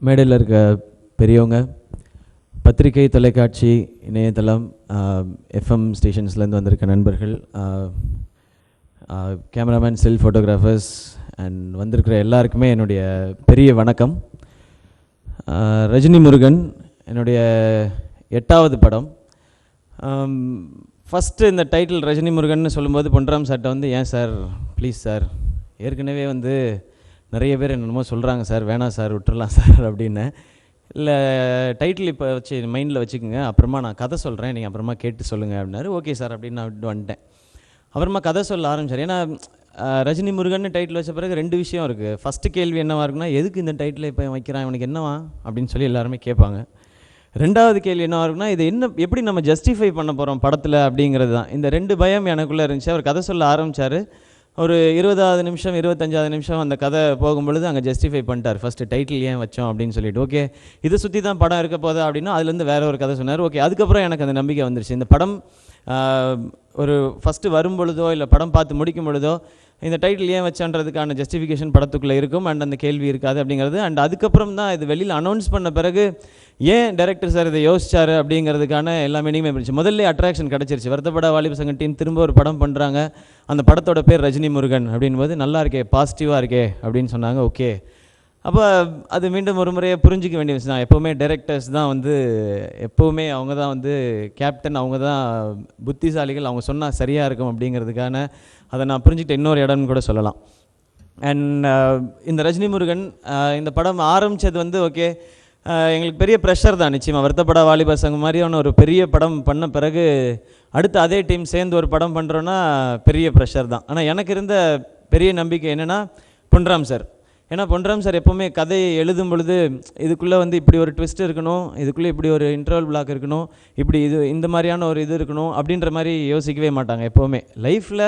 மேடையில் இருக்க பெரியவங்க, பத்திரிகை, தொலைக்காட்சி, இணையதளம், எஃப்எம் ஸ்டேஷன்ஸ்லேருந்து வந்திருக்க நண்பர்கள், கேமராமேன், ஸ்டில் ஃபோட்டோகிராஃபர்ஸ் அண்ட் வந்திருக்கிற எல்லாருக்குமே என்னுடைய பெரிய வணக்கம். ரஜினி முருகன் என்னுடைய 8வது படம். ஃபஸ்ட்டு இந்த டைட்டில் ரஜினி முருகன் சொல்லும்போது பொன்ராம் சார்ட்ட வந்து, ஏன் சார், ப்ளீஸ் சார், ஏற்கனவே வந்து நிறைய பேர் என்னென்னமோ சொல்கிறாங்க சார், வேணாம் சார், விட்டுறலாம் சார் அப்படின்னு. இல்லை, டைட்டில் இப்போ வச்சு மைண்டில் வச்சுக்கோங்க, அப்புறமா நான் கதை சொல்கிறேன், நீங்கள் அப்புறமா கேட்டு சொல்லுங்கள் அப்படின்னாரு. ஓகே சார் அப்படின்னு நான் விட்டு வந்துட்டேன். அப்புறமா கதை சொல்ல ஆரம்பிச்சார். ஏன்னா ரஜினி முருகன் டைட்டில் வச்ச பிறகு 2 விஷயம் இருக்குது. ஃபஸ்ட்டு கேள்வி என்னவாக இருக்குன்னா, எதுக்கு இந்த டைட்டில் இப்போ வைக்கிறான், இவனுக்கு என்னவா அப்படின்னு சொல்லி எல்லாருமே கேட்பாங்க. 2வது கேள்வி என்னவாக இருக்குன்னா, இது என்ன, எப்படி நம்ம ஜஸ்டிஃபை பண்ண போகிறோம் படத்தில் அப்படிங்கிறது தான். இந்த 2 பயம் எனக்குள்ளே இருந்துச்சு. அவர் கதை சொல்ல ஆரம்பித்தார். ஒரு 20வது நிமிஷம் 25வது நிமிஷம் அந்த கதை போகும்பொழுது அங்கே ஜஸ்டிஃபை பண்ணிட்டார். ஃபஸ்ட்டு டைட்டில் ஏன் வச்சோம் அப்படின்னு சொல்லிட்டு. ஓகே, இதை சுற்றி தான் படம் இருக்க போதா அப்படின்னா அதுலேருந்து வேறு ஒரு கதை சொன்னார். ஓகே, அதுக்கப்புறம் எனக்கு அந்த நம்பிக்கை வந்துருச்சு. இந்த படம் ஒரு ஃபஸ்ட்டு வரும் பொழுதோ இல்லை படம் பார்த்து முடிக்கும் பொழுதோ இந்த டைட்டில் ஏன் வச்சன்றதுக்கான ஜஸ்டிஃபிகேஷன் படத்துக்குள்ளே இருக்கும் அண்ட் அந்த கேள்வி இருக்காது அப்படிங்கிறது. அண்ட் அதுக்கப்புறம் தான் இது வெளியில் அனௌன்ஸ் பண்ண பிறகு ஏன் டைரக்டர் சார் இதை யோசிச்சார் அப்படிங்கிறதுக்கான எல்லா மீனிங்குமே இருந்துச்சு. முதல்ல அட்ராக்ஷன் கிடச்சிருச்சு. வருத்தப்பட வாலிப சங்கம் டீம் திரும்ப ஒரு படம் பண்ணுறாங்க, அந்த படத்தோட பேர் ரஜினி முருகன் அப்படின்போது நல்லா இருக்கே, பாசிட்டிவாக இருக்கே அப்படின்னு சொன்னாங்க. ஓகே, அப்போ அது மீண்டும் ஒரு முறையை புரிஞ்சிக்க வேண்டிய விஷயம் தான். எப்போவுமே டைரக்டர்ஸ் தான் வந்து, எப்போவுமே அவங்க தான் வந்து கேப்டன், அவங்க தான் புத்திசாலிகள், அவங்க சொன்னால் சரியாக இருக்கும் அப்படிங்கிறதுக்கான அதை நான் புரிஞ்சுக்கிட்ட இன்னொரு இடம்னு கூட சொல்லலாம். அண்ட் இந்த ரஜினி முருகன் இந்த படம் ஆரம்பித்தது வந்து ஓகே, எங்களுக்கு பெரிய ப்ரெஷர் தான் நிச்சயமாக. வருத்தப்பட வாலிப சங்கம் மாதிரியான ஒரு பெரிய படம் பண்ண பிறகு அடுத்து அதே டீம் சேர்ந்து ஒரு படம் பண்ணுறோன்னா பெரிய ப்ரெஷர் தான். ஆனால் எனக்கு இருந்த பெரிய நம்பிக்கை என்னென்னா பொன்ராம் சார். ஏன்னா பொன்ராம் சார் எப்போவுமே கதையை எழுதும் பொழுது இதுக்குள்ளே வந்து இப்படி ஒரு ட்விஸ்ட் இருக்கணும், இதுக்குள்ளே இப்படி ஒரு இன்டர்வல் பிளாக் இருக்கணும், இப்படி இது இந்த மாதிரியான ஒரு இது இருக்கணும் அப்படின்ற மாதிரி யோசிக்கவே மாட்டாங்க. எப்போவுமே லைஃப்பில்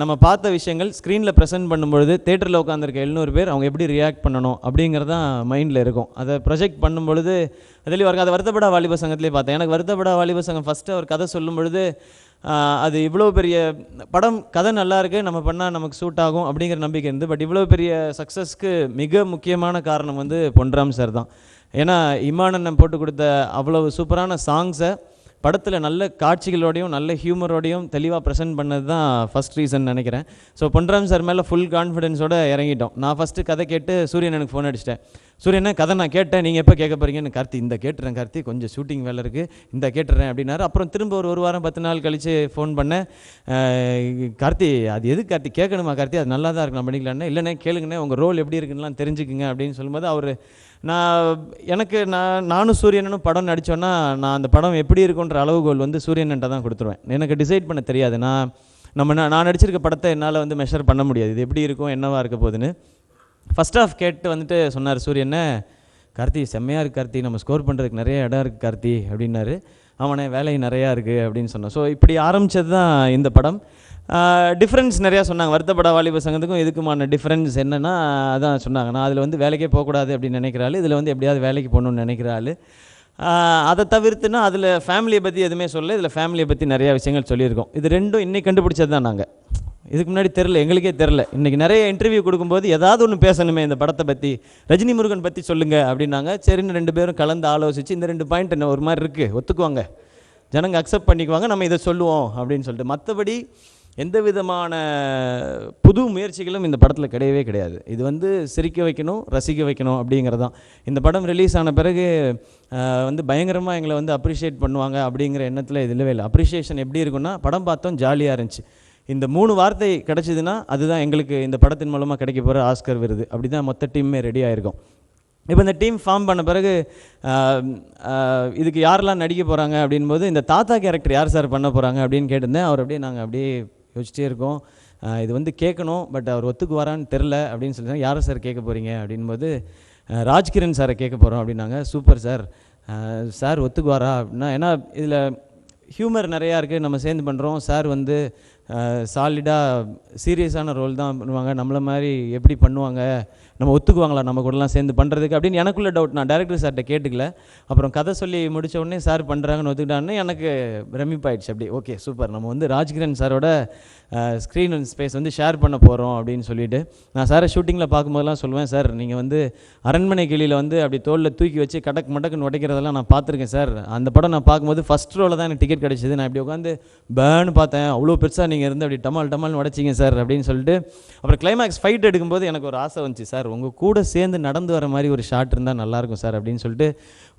நம்ம பார்த்த விஷயங்கள் ஸ்க்ரீனில் ப்ரெசென்ட் பண்ணும்பொழுது தேட்டரில் உட்காந்துருக்க 700 பேர் அவங்க எப்படி ரியாக்ட் பண்ணணும் அப்படிங்கிறது தான் மைண்டில் இருக்கும். அதை ப்ரொஜெக்ட் பண்ணும்பொழுது தெளிவாக இருக்கும். அதை வருத்தப்பட வாலிப சங்கத்திலே பார்த்தேன். எனக்கு வருத்தப்பட வாலிப சங்கம் ஃபஸ்ட்டு அவர் கதை சொல்லும் பொழுது அது இவ்வளோ பெரிய படம், கதை நல்லா இருக்குது, நம்ம பண்ணால் நமக்கு சூட் ஆகும் அப்படிங்கிற நம்பிக்கை இருந்து. பட் இவ்வளோ பெரிய சக்ஸஸ்க்கு மிக முக்கியமான காரணம் வந்து பொன்ராம் சார் தான். ஏன்னா இமானண்ணன் போட்டு கொடுத்த அவ்வளவு சூப்பரான சாங்ஸை படத்தில் நல்ல காட்சிகளோடையும் நல்ல ஹியூமரோடையும் தெளிவாக ப்ரெசென்ட் பண்ணது தான் ஃபஸ்ட் ரீசன் நினைக்கிறேன். ஸோ பொன்ராம் சார் மேலே ஃபுல் கான்ஃபிடென்ஸோடு இறங்கிட்டோம். நான் ஃபஸ்ட்டு கதை கேட்டு சூரியன் எனக்கு ஃபோன் அடிச்சிட்டேன். சூரியனை கதை நான் கேட்டேன், நீங்கள் எப்போ கேட்க போகிறீங்கன்னு. கார்த்தி இந்த கேட்டுறேன் கார்த்தி, கொஞ்சம் ஷூட்டிங் வேலை இருக்குது, இந்த கேட்டுறேன் அப்படின்னாரு. அப்புறம் திரும்ப ஒரு வாரம் 10 நாள் கழித்து ஃபோன் பண்ணேன். கார்த்தி அது எது கார்த்தி கேட்கணுமா கார்த்தி, அது நல்லா தான் இருக்கு, நான் பண்ணிக்கலான்னு. இல்லைண்ணே கேளுங்கண்ணே, உங்கள் ரோல் எப்படி இருக்குன்னுலாம் தெரிஞ்சுக்குங்க அப்படின்னு சொல்லும்போது அவர் நானும் சூரியனும் படம் நடித்தோன்னா நான் அந்த படம் எப்படி இருக்குன்ற அளவுகோல் வந்து சூரியன்கிட்ட தான் கொடுத்துருவேன். எனக்கு டிசைட் பண்ண தெரியாது. நான் நடிச்சிருக்க படத்தை என்னால் வந்து மெஷர் பண்ண முடியாது, இது எப்படி இருக்கும் என்னவாக இருக்க போகுதுன்னு. ஃபஸ்ட் ஆஃப் கேட்டு வந்துட்டு சொன்னார் சூரியனை, கார்த்தி செம்மையாக இருக்குது கார்த்தி, நம்ம ஸ்கோர் பண்ணுறதுக்கு நிறைய இடம் இருக்குது கார்த்தி அப்படின்னாரு. அவனே வேலை நிறையா இருக்குது அப்படின்னு சொன்னான். ஸோ இப்படி ஆரம்பித்தது தான் இந்த படம். டிஃப்ரென்ஸ் நிறையா சொன்னாங்க. வருத்தப்பட வாலிப சங்கத்துக்கும் இதுக்குமான டிஃப்ரென்ஸ் என்னென்னா அதான் சொன்னாங்க. நான் அதில் வந்து வேலைக்கே போகக்கூடாது அப்படின்னு நினைக்கிறாள், இதில் வந்து எப்படியாவது வேலைக்கு போகணுன்னு நினைக்கிறாள். அதை தவிர்த்துனா அதில் ஃபேமிலியை பற்றி எதுவுமே சொல்ல, இதில் ஃபேமிலியை பற்றி நிறையா விஷயங்கள் சொல்லியிருக்கோம். இது 2ம் இன்றைக்கி கண்டுபிடிச்சது தான். நாங்கள் இதுக்கு முன்னாடி தெரில, எங்களுக்கே தெரில. இன்றைக்கி நிறைய இன்டர்வியூ கொடுக்கும்போது ஏதாவது ஒன்று பேசணுமே இந்த படத்தை பற்றி, ரஜினி முருகன் பற்றி சொல்லுங்கள் அப்படின்னாங்க. சரின்னு 2 பேரும் கலந்து ஆலோசித்து இந்த 2 பாயிண்ட் என்ன ஒரு மாதிரி இருக்குது, ஒத்துக்குவாங்க, ஜனங்க அக்செப்ட் பண்ணிக்குவாங்க, நம்ம இதை சொல்லுவோம் அப்படின்னு சொல்லிட்டு. மற்றபடி எந்த விதமான புது முயற்சிகளும் இந்த படத்தில் கிடையவே கிடையாது. இது வந்து சிரிக்க வைக்கணும், ரசிக்க வைக்கணும் அப்படிங்கிறது தான். இந்த படம் ரிலீஸ் ஆன பிறகு வந்து பயங்கரமாக எங்களை வந்து அப்ரிஷியேட் பண்ணுவாங்க அப்படிங்கிற எண்ணத்தில் இது இல்லவே இல்லை. அப்ரிஷியேஷன் எப்படி இருக்குன்னா, படம் பார்த்தோம் ஜாலியாக இருந்துச்சு, இந்த 3 வார்த்தை கிடச்சிதுன்னா அதுதான் எங்களுக்கு இந்த படத்தின் மூலமாக கிடைக்க போகிற ஆஸ்கர் விருது. அப்படி தான் மொத்த டீமே ரெடி ஆகிருக்கோம். இப்போ இந்த டீம் ஃபார்ம் பண்ண பிறகு இதுக்கு யாரெல்லாம் நடிக்க போகிறாங்க அப்படின்போது இந்த தாத்தா கேரக்டர் யார் சார் பண்ண போகிறாங்க அப்படின்னு கேட்டிருந்தேன். அவர் அப்படியே நாங்கள் அப்படியே யோசிச்சிட்டே இருக்கோம், இது வந்து கேட்கணும், பட் அவர் ஒத்துக்கு வரான்னு தெரில அப்படின்னு சொல்லி, யாரை சார் கேட்க போகிறீங்க அப்படின்போது ராஜ்கிரண் சாரை கேட்க போகிறோம் அப்படின்னாங்க. சூப்பர் சார், சார் ஒத்துக்கு வரா அப்படின்னா, ஏன்னா இதில் ஹியூமர் நிறையா இருக்குது, நம்ம சேர்ந்து பண்ணுறோம். சார் வந்து சாலிடாக சீரியஸான ரோல் தான் பண்ணுவாங்க, நம்மளை மாதிரி எப்படி பண்ணுவாங்க, நம்ம ஒத்துக்குவாங்களா நம்ம கூடலாம் சேர்ந்து பண்ணுறதுக்கு அப்படின்னு எனக்குள்ள டவுட். நான் டேரக்டர் சார்கிட்ட கேட்டுக்கல. அப்புறம் கதை சொல்லி முடித்த உடனே சார் பண்ணுறாங்கன்னு ஒத்துக்கிட்டான்னு எனக்கு பிரமிப்பாயிடுச்சு. அப்படி ஓகே சூப்பர், நம்ம வந்து ராஜ்கிரண் சாரோட ஸ்க்ரீன் அண்ட் ஸ்பேஸ் வந்து ஷேர் பண்ண போகிறோம் அப்படின்னு சொல்லிட்டு நான் சாரை ஷூட்டிங்கில் பார்க்கும்போதெல்லாம் சொல்லுவேன், சார் நீங்கள் வந்து அரண்மனை கிளியில் வந்து அப்படி தோளில் தூக்கி வச்சு கடக்கு மடக்குன்னு உடைக்கிறதெல்லாம் நான் பார்த்துருக்கேன் சார். அந்த படம் நான் பார்க்கும்போது ஃபஸ்ட் ரோவில் தான் எனக்கு டிக்கெட் கிடச்சிது. நான் இப்படி உட்காந்து பேன்னு பார்த்தேன், அவ்வளோ பெருசாக நீங்கள் இருந்து அப்படி டமால்னு உடைச்சிங்க சார் அப்படின்னு சொல்லிட்டு. அப்புறம் கிளைமேக்ஸ் ஃபைட் எடுக்கும்போது எனக்கு ஒரு ஆசை வந்துச்சு, சார் உங்கள் கூட சேர்ந்து நடந்து வர மாதிரி ஒரு ஷாட் இருந்தால் நல்லாயிருக்கும் சார் அப்படின்னு சொல்லிட்டு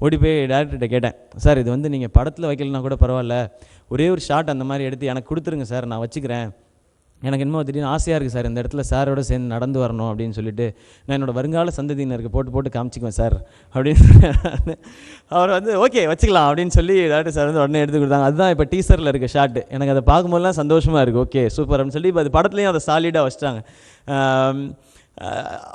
ஓடி போய் டேரக்டர்கிட்ட கேட்டேன், சார் இது வந்து நீங்கள் படத்தில் வைக்கலனா கூட பரவாயில்ல, ஒரே ஒரு ஷாட் அந்த மாதிரி எடுத்து எனக்கு கொடுத்துருங்க சார், நான் வச்சுக்கிறேன். எனக்கு என்னமோ திடீர்னு ஆசையாக இருக்குது சார் இந்த இடத்துல சாரோட சேர்ந்து நடந்து வரணும் அப்படின்னு சொல்லிட்டு நான் என்னோடய வருங்கால சந்ததியினருக்கு போட்டு காமிச்சிக்குவேன் சார் அப்படின்னு. அவர் வந்து ஓகே வச்சுக்கலாம் அப்படின்னு சொல்லி டேரக்டர் சார் வந்து உடனே எடுத்து கொடுத்தாங்க. அதுதான் இப்போ டீசரில் இருக்க ஷாட்டு. எனக்கு அதை பார்க்கும்போதுலாம் சந்தோஷமாக இருக்குது. ஓகே சூப்பர் அப்படின்னு சொல்லி இப்போ அது படத்துலேயும் அதை சாலிடாக வச்சிட்டாங்க.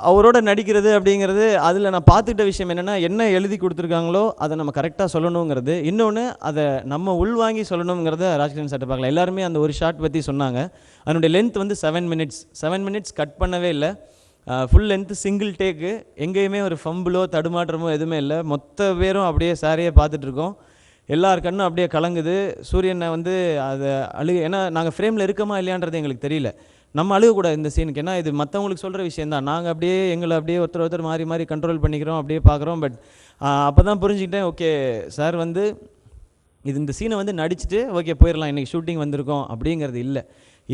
அவரோட நடிக்கிறது அப்படிங்கிறது அதில் நான் பார்த்துக்கிட்ட விஷயம் என்னென்னா, என்ன எழுதி கொடுத்துருக்காங்களோ அதை நம்ம கரெக்டாக சொல்லணுங்கிறது, இன்னொன்று அதை நம்ம உள்வாங்கி சொல்லணுங்கிறத ராஜ்கிரண் சார்ட்ட பார்க்கலாம். எல்லாருமே அந்த ஒரு ஷாட் பற்றி சொன்னாங்க. அதனுடைய லென்த் வந்து 7 மினிட்ஸ் கட் பண்ணவே இல்லை. ஃபுல் லென்த்து சிங்கிள் டேக்கு, எங்கேயுமே ஒரு ஃபம்பிளோ தடுமாற்றமோ எதுவுமே இல்லை. மொத்த பேரும் அப்படியே சாரையே பார்த்துட்ருக்கோம். எல்லார் கண்ணும் அப்படியே கலங்குது. சூரியனை வந்து அதை ஏன்னா நாங்கள் ஃப்ரேமில் இருக்கமா இல்லையான்றது எங்களுக்கு தெரியல. நம்ம அழுகக்கூடாது இந்த சீனுக்கு, ஏன்னா இது மற்றவங்களுக்கு சொல்கிற விஷயந்தான். நாங்கள் அப்படியே எங்களை அப்படியே ஒருத்தர் மாறி கண்ட்ரோல் பண்ணிக்கிறோம், அப்படியே பார்க்குறோம். பட் அப்போ தான் புரிஞ்சுக்கிட்டேன், ஓகே சார் வந்து இந்த சீனை வந்து நடிச்சுட்டு ஓகே போயிடலாம், இன்றைக்கி ஷூட்டிங் வந்திருக்கோம் அப்படிங்கிறது இல்லை.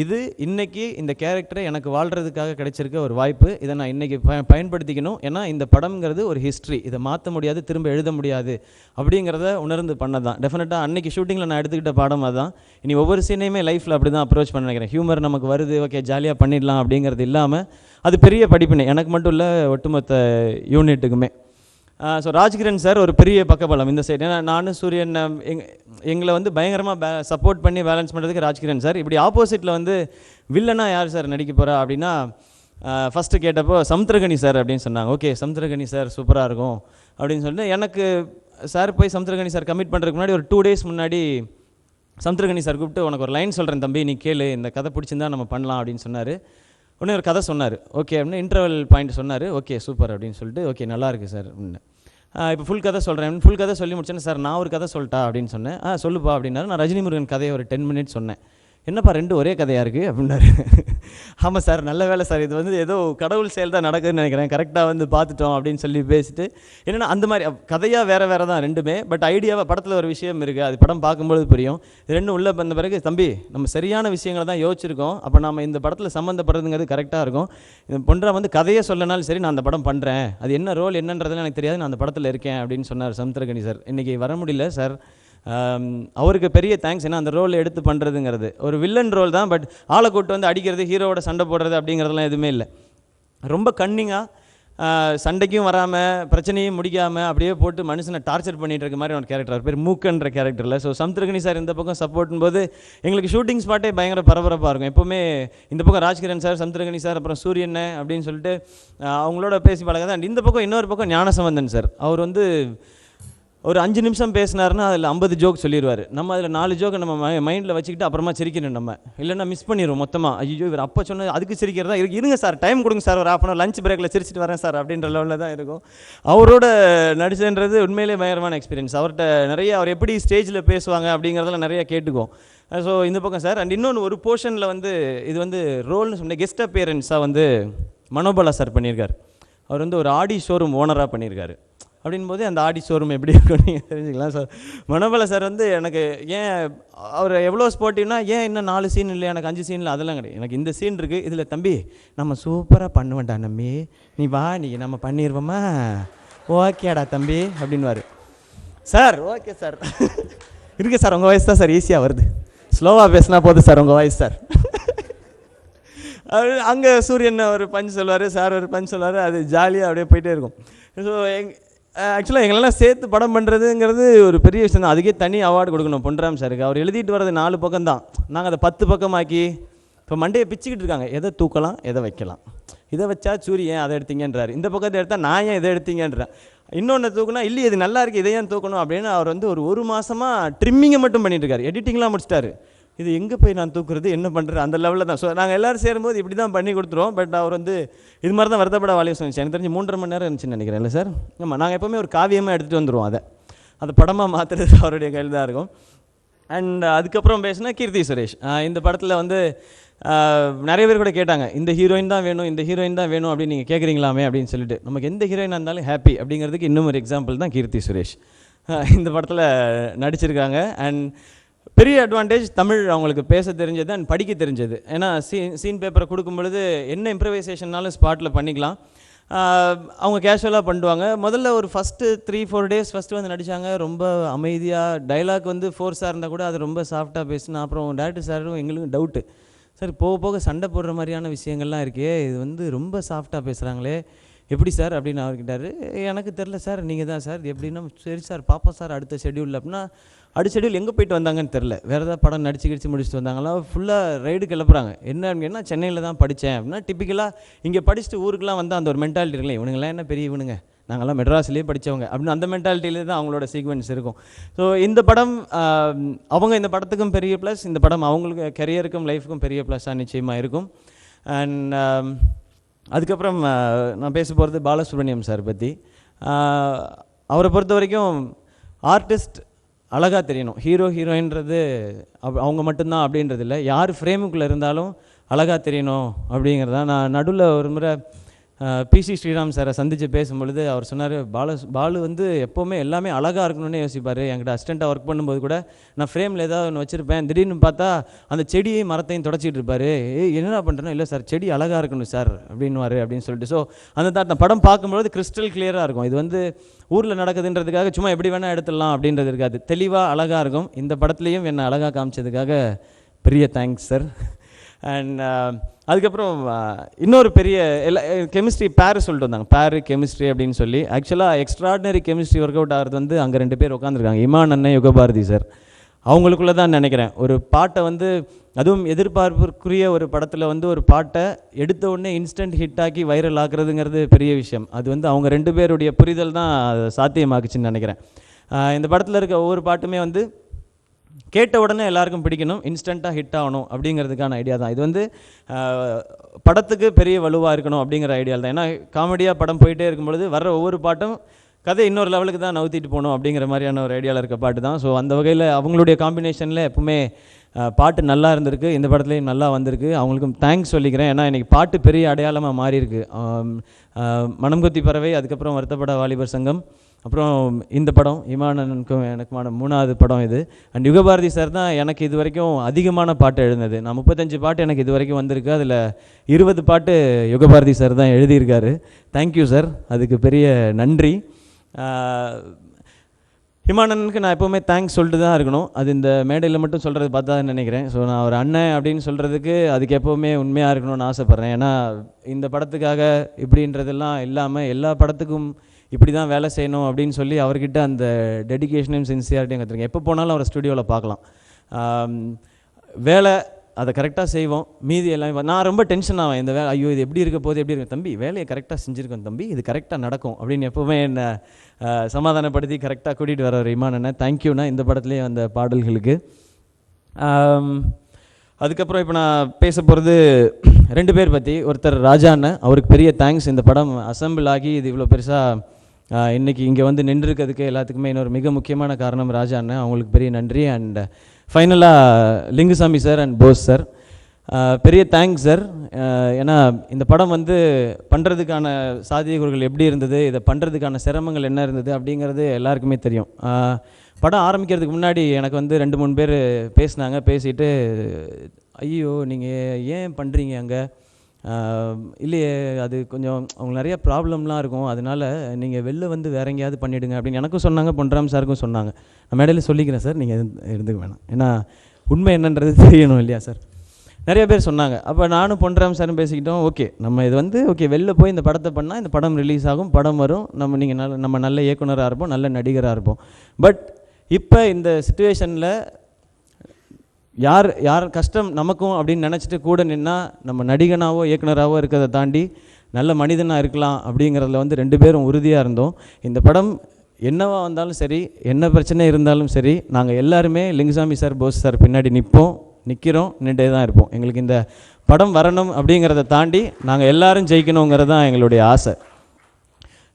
இது இன்றைக்கி இந்த கேரக்டரை எனக்கு வாழ்கிறதுக்காக கிடைச்சிருக்க ஒரு வாய்ப்பு. இதை நான் இன்றைக்கி பயன்படுத்திக்கணும். ஏன்னா இந்த படம்ங்கிறது ஒரு ஹிஸ்ட்ரி, இதை மாற்ற முடியாது, திரும்ப எழுத முடியாது அப்படிங்கிறத உணர்ந்து பண்ணதான். டெஃபினட்டாக அன்றைக்கி ஷூட்டிங்கில் நான் எடுத்துக்கிட்ட பாடம் அதுதான். இனி ஒவ்வொரு சீனையுமே லைஃப்பில் அப்படி தான் அப்ரோச் பண்ண நினைக்கிறேன். ஹியூமர் நமக்கு வருது, ஓகே ஜாலியாக பண்ணிடலாம் அப்படிங்கிறது இல்லாமல் அது பெரிய படிப்பினை எனக்கு மட்டும் இல்லை, ஒட்டுமொத்த யூனிட்டுக்குமே. ஸோ ராஜ்கிரண் சார் ஒரு பெரிய பக்கபலம் இந்த சைடு. ஏன்னா நானும் சூரியன் எங்களை வந்து பயங்கரமாக சப்போர்ட் பண்ணி பேலன்ஸ் பண்ணுறதுக்கு ராஜ்கிரண் சார். இப்படி ஆப்போசிட்டில் வந்து வில்லனா யார் சார் நடிக்க போகிறா அப்படின்னா, ஃபஸ்ட்டு கேட்டப்போ சமுத்திரகனி சார் அப்படின்னு சொன்னாங்க. ஓகே சமுத்திரகனி சார் சூப்பராக இருக்கும் அப்படின்னு சொல்லிட்டு எனக்கு சார் போய் சமுத்திரகனி சார் கமிட் பண்ணுறதுக்கு முன்னாடி ஒரு 2 days முன்னாடி சமுத்திரகனி சார் கூப்பிட்டு, உனக்கு ஒரு லைன் சொல்கிறேன் தம்பி, நீ கேளு, இந்த கதை பிடிச்சிருந்தா நம்ம பண்ணலாம் அப்படின்னு சொன்னார். உடனே ஒரு கதை சொன்னார். ஓகே அப்படின்னு இன்டர்வல் பாயிண்ட் சொன்னார். ஓகே சூப்பர் அப்படின்னு சொல்லிட்டு, ஓகே நல்லா இருக்குது சார் அப்படின்னு. இப்போ ஃபுல் கதை சொல்கிறேன். ஃபுல் கதை சொல்லி முடிச்சேன்னு, சார் நான் ஒரு கதை சொல்லிட்டா அப்படின்னு சொன்னேன். சொல்லுப்பா அப்படின்னாரு. நான் ரஜினி முருகன் கதையை ஒரு 10 minutes சொன்னேன். என்னப்பா 2 ஒரே கதையாக இருக்குது அப்படின்னாரு. ஆமாம் சார் நல்ல வேலை சார், இது வந்து ஏதோ கடவுள் செயல் தான் நடக்குதுன்னு நினைக்கிறேன், கரெக்டாக வந்து பார்த்துட்டோம் அப்படின்னு சொல்லி பேசிட்டு, என்னென்னா அந்த மாதிரி கதையாக வேறு தான் ரெண்டுமே. பட் ஐடியாவாக படத்தில் ஒரு விஷயம் இருக்குது, அது படம் பார்க்கும்போது புரியும். இது ரெண்டும் உள்ளே வந்த பிறகு, தம்பி நம்ம சரியான விஷயங்களை தான் யோசிச்சிருக்கோம், அப்போ நம்ம இந்த படத்தில் சம்மந்தப்படுறதுங்கிறது கரெக்டாக இருக்கும். இது பொன்றா வந்து கதையை சொல்லனாலும் சரி, நான் அந்த படம் பண்ணுறேன், அது என்ன ரோல் என்னன்றதுலாம் எனக்கு தெரியாது, நான் அந்த படத்தில் இருக்கேன் அப்படின்னு சொன்னார் சமுத்திரகனி சார். இன்றைக்கி வர முடியல சார், அவருக்கு பெரிய தேங்க்ஸ். ஏன்னா அந்த ரோல் எடுத்து பண்ணுறதுங்கிறது ஒரு வில்லன் ரோல் தான். பட் ஆளை கூட்டு வந்து அடிக்கிறது, ஹீரோவோட சண்டை போடுறது அப்படிங்கிறதுலாம் எதுவுமே இல்லை. ரொம்ப கன்னிங்காக சண்டைக்கும் வராமல் பிரச்சனையும் முடிக்காமல் அப்படியே போட்டு மனுஷனை டார்ச்சர் பண்ணிகிட்டு இருக்க மாதிரி ஒரு கேரக்டர், பேர் மூக்கன்ற கேரக்டரில். ஸோ சமுத்திரகனி சார் இந்த பக்கம் சப்போர்ட்டும் போது எங்களுக்கு ஷூட்டிங் ஸ்பாட்டே பயங்கர பரபரப்பாக இருக்கும். எப்போவுமே இந்த பக்கம் ராஜ்கிரண் சார், சமுத்திரகனி சார், அப்புறம் சூரியன் அப்படின்னு சொல்லிட்டு அவங்களோட பேசி பழக தான். இந்த பக்கம் இன்னொரு பக்கம் ஞானசம்பந்தன் சார். அவர் வந்து ஒரு 5 நிமிஷம் பேசினார்னா அதில் 50 ஜோக் சொல்லிடுவார். நம்ம அதில் 4 ஜோக்கை நம்ம மைண்டில் வச்சுக்கிட்டு அப்புறமா சிரிக்கணும். நம்ம இல்லைன்னா மிஸ் பண்ணிடுவோம் மொத்தமாக. ஐயோ இவர் அப்போ சொன்னது அதுக்கு சிரிக்கிறதா இருங்க சார், டைம் கொடுங்க சார், ஒரு 1/2 hour லஞ்ச் பிரேக்கில் சிரிச்சிட்டு வரேன் சார் அப்படின்ற லெவலில் தான் இருக்கும். அவரோட நடிச்சுன்றது உண்மையிலே பயங்கரமான எக்ஸ்பீரியன்ஸ். அவர்கிட்ட நிறைய அவர் எப்படி ஸ்டேஜில் பேசுவாங்க அப்படிங்கிறதெல்லாம் நிறையா கேட்டுக்குவோம். ஸோ இந்த பக்கம் சார். அண்ட் இன்னொன்று ஒரு போர்ஷனில் வந்து இது வந்து ரோல்னு சொன்ன கெஸ்ட் அப்பியரன்ஸாக வந்து மனோபாலா சார் பண்ணியிருக்கார். அவர் வந்து ஒரு ஆடி ஷோரூம் ஓனராக பண்ணியிருக்காரு. அப்படின்போது அந்த ஆடி ஷோரூம் எப்படி இருக்கும் நீங்கள் தெரிஞ்சுக்கலாம் சார். மனோபாலா சார் வந்து எனக்கு ஏன் அவர் எவ்வளோ ஸ்போர்ட்டிவ்னா, ஏன் இன்னும் 4 சீன் இல்லை, எனக்கு 5 சீன் இல்லை, அதெல்லாம் கிடையாது. எனக்கு இந்த சீன் இருக்குது, இதில் தம்பி நம்ம சூப்பராக பண்ணுவேன்டா நம்பி, நீ வா நீ நம்ம பண்ணிடுவோமா, ஓகேடா தம்பி அப்படின்வார். சார் ஓகே சார் இருக்கு சார், உங்கள் வாய்ஸ் தான் சார் ஈஸியாக வருது, ஸ்லோவாக பேசினா போதும் சார் உங்கள் வாய்ஸ் சார். அங்கே சூரியன் ஒரு பஞ்ச் சொல்லுவார், சார் ஒரு பஞ்ச் சொல்லுவார், அது ஜாலியாக அப்படியே போயிட்டே இருக்கும். ஸோ ஆக்சுவலாக எங்களெல்லாம் சேர்த்து படம் பண்ணுறதுங்கிறது ஒரு பெரிய விஷயம் தான். அதுக்கே தனி அவார்டு கொடுக்கணும் பொன்ராம் சாருக்கு. அவர் எழுதிட்டு வர்றது 4 பக்கம் தான், நாங்கள் அதை 10 பக்கமாக்கி இப்போ மண்டையை பிச்சுக்கிட்டு இருக்காங்க, எதை தூக்கலாம் எதை வைக்கலாம், இதை வச்சா சூரியன் அதை எடுத்தீங்கன்றார், இந்த பக்கத்தை எடுத்தால் நான் ஏன் இதை எடுத்தீங்கன்றேன், இன்னொன்று தூக்குனா இல்லை இது நல்லா இருக்குது இதை ஏன் தூக்கணும் அப்படின்னு அவர் வந்து ஒரு மாதமாக ட்ரிம்மிங்கை மட்டும் பண்ணிட்டு இருக்காரு. எடிட்டிங்லாம் முடிச்சிட்டாரு. இது எங்கே போய் நான் தூக்குறது, என்ன பண்ணுறது, அந்த லெவலில் தான். ஸோ நாங்கள் எல்லோரும் சேரும்போது இப்படி தான் பண்ணி கொடுத்துருவோம். பட் அவர் வந்து இது மாதிரி தான் வருத்தப்பட வாலிபர் சங்கம் எனக்கு தெரிஞ்சு 3.5 மணி நேரம் இருந்துச்சுன்னு நினைக்கிறேன். இல்லை சார்? ஆமாம், நாங்கள் எப்போவுமே ஒரு காவியமாக எடுத்துகிட்டு வந்துடுவோம். அதை படமாக மாற்றுறது அவருடைய கையில் தான் இருக்கும். அண்ட் அதுக்கப்புறம் பேசினா கீர்த்தி சுரேஷ். இந்த படத்தில் வந்து நிறைய பேர் கூட கேட்டாங்க, இந்த ஹீரோயின் தான் வேணும், இந்த ஹீரோயின் தான் வேணும் அப்படின்னு நீங்கள் கேட்குறீங்களாமே அப்படின்னு சொல்லிட்டு. நமக்கு எந்த ஹீரோயினாக இருந்தாலும் ஹாப்பி அப்படிங்கிறதுக்கு இன்னும் ஒரு எக்ஸாம்பிள் தான் கீர்த்தி சுரேஷ். இந்த படத்தில் நடிச்சிருக்காங்க. அண்ட் பெரிய அட்வான்டேஜ் தமிழ் அவங்களுக்கு பேச தெரிஞ்சது அண்ட் படிக்க தெரிஞ்சது. ஏன்னா சீன் பேப்பரை கொடுக்கும் பொழுது என்ன இம்ப்ரவைசேஷன்னாலும் ஸ்பாட்டில் பண்ணிக்கலாம். அவங்க கேஷுவலாக பண்ணுவாங்க. முதல்ல ஒரு ஃபஸ்ட்டு 3-4 டேஸ் ஃபஸ்ட்டு வந்து நடித்தாங்க. ரொம்ப அமைதியாக டைலாக் வந்து ஃபோர்ஸாக இருந்தால் கூட அது ரொம்ப சாஃப்டாக பேசினா. அப்புறம் டேரக்டர் சாரும் எங்களுக்கும் டவுட்டு, சார் போக போக சண்டை போடுற மாதிரியான விஷயங்கள்லாம் இருக்கே, இது வந்து ரொம்ப சாஃப்டாக பேசுகிறாங்களே, எப்படி சார் அப்படின்னு அவர்கிட்டார். எனக்கு தெரில சார், நீங்கள் தான் சார், இது எப்படின்னா, சரி சார் பார்ப்போம் சார் அடுத்த ஷெட்யூலில் அப்படின்னா. அடுத்த ஷெட்யூல் எங்கே போயிட்டு வந்தாங்கன்னு தெரில, வேறு ஏதாவது படம் நடிச்சு முடிச்சுட்டு வந்தாங்களா, ஃபுல்லாக ரைடு கிளப்புறாங்க. என்ன அப்படின்னா, சென்னையில் தான் படித்தேன் அப்படின்னா, டிப்பிக்கலாக இங்கே படிச்சுட்டு ஊருக்குலாம் வந்து அந்த ஒரு மென்டாலிட்டி இருக்குல்ல, இவனுங்களாம் என்ன பெரிய இவனுங்க, நாங்கள்லாம் மெட்ராஸ்லேயே படித்தவங்க அப்படின்னு அந்த மென்டாலிட்டியிலே தான் அவங்களோட சீக்வன்ஸ் இருக்கும். ஸோ இந்த படம் அவங்க இந்த படத்துக்கும் பெரிய ப்ளஸ், இந்த படம் அவங்களுக்கு கெரியருக்கும் லைஃபுக்கும் பெரிய ப்ளஸ்ஸாக நிச்சயமாக இருக்கும். அண்ட் அதுக்கப்புறம் நான் பேச போகிறது பாலசுப்ரமணியம் சார் பற்றி. அவரை பொறுத்த வரைக்கும் ஆர்டிஸ்ட் அழகாக தெரியணும், ஹீரோ ஹீரோயின்றது அவங்க மட்டும்தான் அப்படின்றது இல்லை, யார் ஃப்ரேமுக்குள்ளே இருந்தாலும் அழகாக தெரியணும் அப்படிங்கிறதான். நான் நடுவில் ஒரு முறை பிசி ஸ்ரீராம் சாரை சந்தித்து பேசும்பொழுது அவர் சொன்னார், பாலு வந்து எப்போவுமே எல்லாமே அழகாக இருக்கணும்னு யோசிப்பார். என்கிட்ட அசிஸ்டண்ட்டாக ஒர்க் பண்ணும்போது கூட நான் ஃப்ரேமில் ஏதாவது ஒன்று வச்சுருப்பேன், திடீர்னு பார்த்தா அந்த செடியையும் மரத்தையும் தொடச்சிட்டு இருப்பார். என்னடா பண்ணுறேன்னா, இல்லை சார் செடி அழகாக இருக்கணும் சார் அப்படின்னுவார் அப்படின்னு சொல்லிட்டு. ஸோ அந்த தாட் படம் பார்க்கும்பொழுது கிறிஸ்டல் கிளியராக இருக்கும். இது வந்து ஊரில் நடக்குதுன்றதுக்காக சும்மா எப்படி வேணால் எடுத்துடலாம் அப்படின்றது இருக்காது, தெளிவாக அழகாக இருக்கும். இந்த படத்துலேயும் என்னை அழகாக காமிச்சதுக்காக பெரிய தேங்க்ஸ் சார். அண்ட் அதுக்கப்புறம் இன்னொரு பெரிய கெமிஸ்ட்ரி பேர் சொல்லிட்டு வந்தாங்க, பேர் கெமிஸ்ட்ரி அப்படின்னு சொல்லி. ஆக்சுவலாக எக்ஸ்ட்ராடினரி கெமிஸ்ட்ரி ஒர்க் அவுட் ஆகிறது வந்து அங்கே 2 பேர் உட்காந்துருக்காங்க, இமான் அண்ணன், யுகபாரதி சார். அவங்களுக்குள்ளே தான் நினைக்கிறேன் ஒரு பாட்டை வந்து, அதுவும் எதிர்பார்ப்புக்குரிய ஒரு படத்தில் வந்து ஒரு பாட்டை எடுத்த உடனே இன்ஸ்டன்ட் ஹிட் ஆக்கி வைரல் ஆக்குறதுங்கிறது பெரிய விஷயம். அது வந்து அவங்க 2 பேருடைய புரிதல் தான் சாத்தியமாக்குச்சுன்னு நினைக்கிறேன். இந்த படத்தில் இருக்க ஒவ்வொரு பாட்டுமே வந்து கேட்ட உடனே எல்லாருக்கும் பிடிக்கணும், இன்ஸ்டண்ட்டாக ஹிட் ஆகணும் அப்படிங்கிறதுக்கான ஐடியா தான். இது வந்து படத்துக்கு பெரிய வலுவாக இருக்கணும் அப்படிங்கிற ஐடியா தான். ஏன்னா காமெடியாக படம் போயிட்டே இருக்கும்பொழுது வர்ற ஒவ்வொரு பாட்டும் கதை இன்னொரு லெவலுக்கு தான் நவுத்திட்டு போகணும் அப்படிங்கிற மாதிரியான ஒரு ஐடியாவில் இருக்க பாட்டு தான். ஸோ அந்த வகையில் அவங்களுடைய காம்பினேஷனில் எப்பவுமே பாட்டு நல்லா இருந்திருக்கு, இந்த படத்துலேயும் நல்லா வந்திருக்கு. அவங்களுக்கும் தேங்க்ஸ் சொல்லிக்கிறேன். ஏன்னா இன்றைக்கி பாட்டு பெரிய அடையாளமாக மாறி இருக்கு. மனம் கொத்தி பறவை, அதுக்கப்புறம் வருத்தப்பட வாலிபர் சங்கம், அப்புறம் இந்த படம் இமானனுக்கும் எனக்குமான 3வது படம் இது. அண்ட் யுகபாரதி சார் தான் எனக்கு இது வரைக்கும் அதிகமான பாட்டு எழுதுனது. நான் 35 பாட்டு எனக்கு இது வரைக்கும் வந்திருக்கு, அதில் 20 பாட்டு யுகபாரதி சார் தான் எழுதியிருக்காரு. தேங்க்யூ சார், அதுக்கு பெரிய நன்றி. இமானனுக்கு நான் எப்போவுமே தேங்க்ஸ் சொல்லிட்டு தான் இருக்கணும், அது இந்த மேடையில் மட்டும் சொல்கிறது பார்த்தா நினைக்கிறேன். ஸோ நான் ஒரு அண்ணன் அப்படின்னு சொல்கிறதுக்கு அதுக்கு எப்போவுமே உண்மையாக இருக்கணும்னு ஆசைப்பட்றேன். ஏன்னா இந்த படத்துக்காக இப்படின்றதெல்லாம் இல்லாமல் எல்லா படத்துக்கும் இப்படி தான் வேலை செய்யணும் அப்படின்னு சொல்லி அவர்கிட்ட அந்த டெடிகேஷனையும் சின்சியாரிட்டியும் கற்றுருக்கேன். எப்போ போனாலும் அவர் ஸ்டுடியோவில் பார்க்கலாம். வேலை அதை கரெக்டாக செய்வோம், மீதி எல்லாம் நான் ரொம்ப டென்ஷன் ஆவேன். இந்த வேலை ஐயோ இது எப்படி இருக்க போது, எப்படி இருக்கும் தம்பி, வேலையை கரெக்டாக செஞ்சுருக்கோம் தம்பி, இது கரெக்டாக நடக்கும் அப்படின்னு எப்போவுமே என்னை சமாதானப்படுத்தி கரெக்டாக கூட்டிகிட்டு வர ஒரு இமானண்ணே. தேங்க்யூண்ணா இந்த படத்துலேயே அந்த பாடல்களுக்கு. அதுக்கப்புறம் இப்போ நான் பேச போகிறது 2 பேர் பற்றி. ஒருத்தர் ராஜா அண்ணன், அவருக்கு பெரிய தேங்க்ஸ். இந்த படம் அசம்பிள் ஆகி இது இவ்வளோ பெருசாக இன்றைக்கி இங்கே வந்து நின்றுருக்கிறதுக்கு எல்லாத்துக்குமே இன்னொரு மிக முக்கியமான காரணம் ராஜா அண்ணன், அவங்களுக்கு பெரிய நன்றி. அண்ட் ஃபைனலாக Lingusamy sir and Bose sir, பெரிய தேங்க்ஸ் சார். ஏன்னா இந்த படம் வந்து பண்ணுறதுக்கான சாத்தியக்கூறுகள் எப்படி இருந்தது, இதை பண்ணுறதுக்கான சிரமங்கள் என்ன இருந்தது அப்படிங்கிறது எல்லாருக்குமே தெரியும். படம் ஆரம்பிக்கிறதுக்கு முன்னாடி எனக்கு வந்து 2-3 பேர் பேசினாங்க. பேசிட்டு ஐயோ நீங்கள் ஏன் பண்ணுறீங்க அங்கே, இல்லையே அது கொஞ்சம் அவங்க நிறைய ப்ராப்ளம்லாம் இருக்கும், அதனால் நீங்கள் வெளில வந்து வேற எங்கேயாவது பண்ணிவிடுங்க அப்படின்னு எனக்கும் சொன்னாங்க, பொன்ராம் சாருக்கும் சொன்னாங்க. நான் மேடையில் சொல்லிக்கிறேன் சார், நீங்கள் இருந்துக்க வேணாம், ஏன்னா உண்மை என்னன்றது தெரியணும் இல்லையா சார். நிறைய பேர் சொன்னாங்க. அப்போ நானும் பொன்ராம் சாரும் பேசிக்கிட்டோம், ஓகே நம்ம இது வந்து ஓகே வெளில போய் இந்த படத்தை பண்ணால் இந்த படம் ரிலீஸ் ஆகும், படம் வரும், நம்ம நல்ல இயக்குனராக இருப்போம், நல்ல நடிகராக இருப்போம். பட் இப்போ இந்த சிச்சுவேஷனில் யார் கஷ்டம் நமக்கும் அப்படின்னு நினச்சிட்டு கூட நின்னால் நம்ம நடிகனாவோ இயக்குனராகவோ இருக்கிறத தாண்டி நல்ல மனிதனாக இருக்கலாம் அப்படிங்கிறதுல வந்து 2 பேரும் உறுதியாக இருந்தோம். இந்த படம் என்னவா வந்தாலும் சரி, என்ன பிரச்சனை இருந்தாலும் சரி, நாங்கள் எல்லாருமே லிங்குசாமி சார், போஸ் சார் பின்னாடி நிற்போம், நிற்கிறோம், நின்றுட்டே தான் இருப்போம். எங்களுக்கு இந்த படம் வரணும் அப்படிங்கிறத தாண்டி நாங்கள் எல்லாரும் ஜெயிக்கணுங்கிறது தான் எங்களுடைய ஆசை.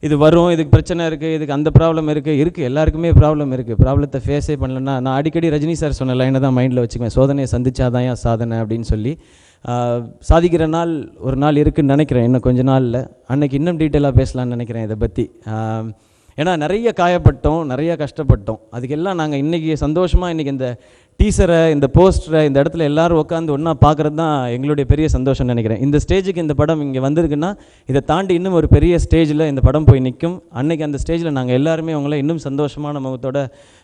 இது வரும், இதுக்கு பிரச்சனை இருக்குது, இதுக்கு அந்த ப்ராப்ளம் இருக்குது, எல்லாருக்குமே ப்ராப்ளம் இருக்குது. ப்ராப்ளத்தை ஃபேஸே பண்ணலன்னா, நான் அடிக்கடி ரஜினி சார் சொன்ன லைனை தான் மைண்டில் வச்சுக்குவேன், சோதனையை சந்திச்சாதான் ஏன் சாதனை அப்படின்னு சொல்லி. சாதிக்கிற நாள் ஒரு நாள் இருக்குதுன்னு நினைக்கிறேன், இன்னும் கொஞ்ச நாளில். அன்றைக்கி இன்னும் டீட்டெயிலாக பேசலான்னு நினைக்கிறேன் இதை பற்றி. ஏன்னா நிறைய காயப்பட்டோம், நிறைய கஷ்டப்பட்டோம். அதுக்கெல்லாம் நாங்கள் இன்றைக்கி சந்தோஷமாக இன்றைக்கி இந்த டீசரை, இந்த போஸ்டரை இந்த இடத்துல எல்லோரும் உட்காந்து ஒன்றா பார்க்குறது தான் எங்களுடைய பெரிய சந்தோஷம்னு நினைக்கிறேன். இந்த ஸ்டேஜுக்கு இந்த படம் இங்கே வந்திருக்குன்னா இதை தாண்டி இன்னும் ஒரு பெரிய ஸ்டேஜில் இந்த படம் போய் நிற்கும். அன்றைக்கி அந்த ஸ்டேஜில் நாங்கள் எல்லாருமே அவங்கள இன்னும் சந்தோஷமான முகத்தோட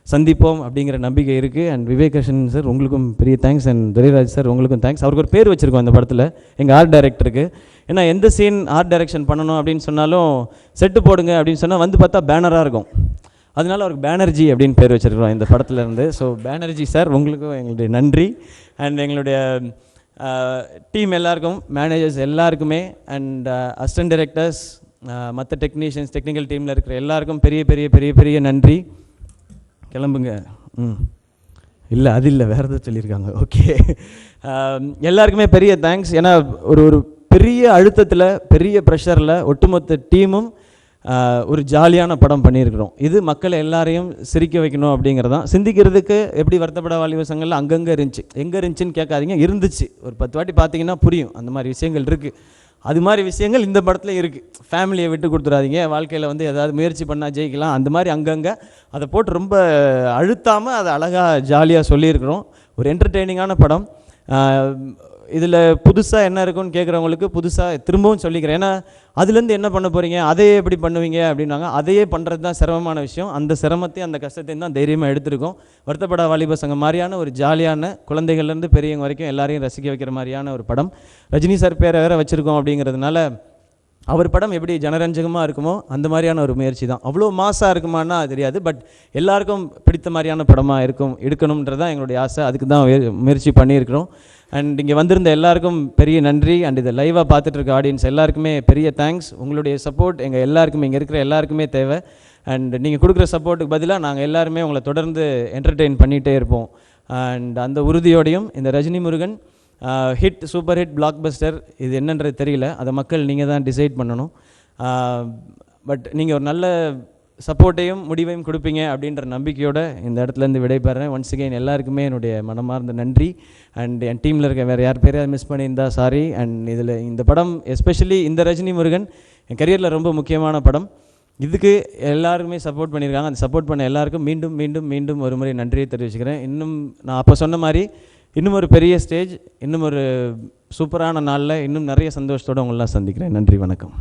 சந்திப்போம் அப்படிங்கிற நம்பிக்கை இருக்குது. அண்ட் விவேக் கிருஷ்ணன் சார் உங்களுக்கும் பெரிய தேங்க்ஸ், அண்ட் துரைராஜ் சார் உங்களுக்கும் தேங்க்ஸ். அவருக்கு ஒரு பேர் வச்சுருக்கோம் அந்த படத்தில், எங்கள் ஆர்ட் டைரக்டருக்கு. ஏன்னா எந்த சீன் ஆர்ட் டைரக்ஷன் பண்ணணும் அப்படின்னு சொன்னாலும் செட்டு போடுங்க அப்படின்னு சொன்னால் வந்து பார்த்தா பேனராக இருக்கும். அதனால அவருக்கு பேனர்ஜி அப்படின்னு பேர் வச்சுருக்கிறோம் இந்த படத்தில் இருந்து. ஸோ பேனர்ஜி சார் உங்களுக்கும் எங்களுடைய நன்றி. அண்ட் எங்களுடைய டீம் எல்லாருக்கும், மேனேஜர்ஸ் எல்லாருக்குமே, அண்ட் அசிஸ்டன்ட் டைரக்டர்ஸ், மற்ற டெக்னீஷியன்ஸ், டெக்னிக்கல் டீமில் இருக்கிற எல்லாருக்கும் பெரிய பெரிய பெரிய பெரிய நன்றி. கிளம்புங்க. இல்லை அது இல்லை, வேறு எதாவது சொல்லியிருக்காங்க. ஓகே, எல்லாருக்குமே பெரிய தேங்க்ஸ். ஏன்னா ஒரு ஒரு பெரிய அழுத்தத்தில், பெரிய ப்ரெஷரில் ஒட்டுமொத்த டீமும் ஒரு ஜாலியான படம் பண்ணியிருக்கிறோம். இது மக்களை எல்லாரையும் சிரிக்க வைக்கணும் அப்படிங்கிறதான். சிந்திக்கிறதுக்கு எப்படி வருத்தப்பட வாலிப சங்கங்கள் அங்கங்கே இருந்துச்சு, எங்கே இருந்துச்சுன்னு கேட்காதீங்க, இருந்துச்சு. ஒரு 10 வாட்டி பார்த்தீங்கன்னா புரியும், அந்த மாதிரி விஷயங்கள் இருக்குது. அது மாதிரி விஷயங்கள் இந்த படத்தில் இருக்குது. ஃபேமிலியை விட்டு கொடுத்துடாதீங்க, வாழ்க்கையில் வந்து ஏதாவது முயற்சி பண்ணால் ஜெயிக்கலாம், அந்த மாதிரி அங்கங்கே அதை போட்டு ரொம்ப அழுத்தாமல் அதை அழகாக ஜாலியாக சொல்லியிருக்கிறோம். ஒரு என்டர்டெய்னிங்கான படம். இதில் புதுசாக என்ன இருக்குன்னு கேட்குறவங்களுக்கு புதுசாக திரும்பவும் சொல்லிக்கிறேன். ஏன்னா அதுலேருந்து என்ன பண்ண போகிறீங்க, அதையே எப்படி பண்ணுவீங்க அப்படின்னாங்க. அதையே பண்ணுறது தான் சிரமமான விஷயம். அந்த சிரமத்தையும் அந்த கஷ்டத்தையும் தான் தைரியமாக எடுத்துருக்கோம். வருத்தப்பட வாலிப சங்கம் மாதிரியான ஒரு ஜாலியான, குழந்தைகள்லேருந்து பெரியவங்க வரைக்கும் எல்லாரையும் ரசிக்க வைக்கிற மாதிரியான ஒரு படம். ரஜினி சார் பேரை வேறு வச்சுருக்கோம் அப்படிங்கிறதுனால அவர் படம் எப்படி ஜனரஞ்சகமாக இருக்குமோ அந்த மாதிரியான ஒரு முயற்சி தான். அவ்வளோ மாசாக இருக்குமான்னா தெரியாது, பட் எல்லாருக்கும் பிடித்த மாதிரியான படமாக எடுக்கணுன்றது தான் எங்களுடைய ஆசை. அதுக்கு தான் முயற்சி பண்ணியிருக்கிறோம். அண்ட் இங்கே வந்திருந்த எல்லாருக்கும் பெரிய நன்றி. அண்ட் இதை லைவாக பார்த்துட்டு இருக்க ஆடியன்ஸ் எல்லாருக்குமே பெரிய தேங்க்ஸ். உங்களுடைய சப்போர்ட் எங்கள் எல்லாருக்குமே, இங்கே இருக்கிற எல்லாருக்குமே தேவை. அண்ட் நீங்கள் கொடுக்குற சப்போர்ட்டுக்கு பதிலாக நாங்கள் எல்லாருமே உங்களை தொடர்ந்து என்டர்டெயின் பண்ணிகிட்டே இருப்போம். அண்ட் அந்த உறுதியோடையும் இந்த Rajini Murugan hit, super hit, black Bastar இது என்னன்றது தெரியல, அதை மக்கள் நீங்கள் தான் டிசைட் பண்ணணும். பட் நீங்கள் ஒரு நல்ல சப்போர்ட்டையும் முடிவையும் கொடுப்பீங்க அப்படின்ற நம்பிக்கையோடு இந்த இடத்துலேருந்து விடைபெறேன். ஒன்ஸ் அகெயின் எல்லாருக்குமே என்னுடைய மனமார்ந்த நன்றி. அண்ட் என் டீமில் இருக்க வேறு யார் பேரையாவது மிஸ் பண்ணியிருந்தா சாரி. அண்ட் இதில் இந்த படம் எஸ்பெஷலி இந்த ரஜினி முருகன் என் கரியரில் ரொம்ப முக்கியமான படம். இதுக்கு எல்லாருக்குமே சப்போர்ட் பண்ணியிருக்காங்க. அந்த சப்போர்ட் பண்ண எல்லாருக்கும் மீண்டும் மீண்டும் மீண்டும் ஒரு முறை நன்றியை தெரிவிச்சுக்கிறேன். இன்னும் நான் அப்போ சொன்ன மாதிரி இன்னும் ஒரு பெரிய ஸ்டேஜ், இன்னும் ஒரு சூப்பரான நாளில் இன்னும் நிறைய சந்தோஷத்தோடு உங்களெலாம் சந்திக்கிறேன். நன்றி, வணக்கம்.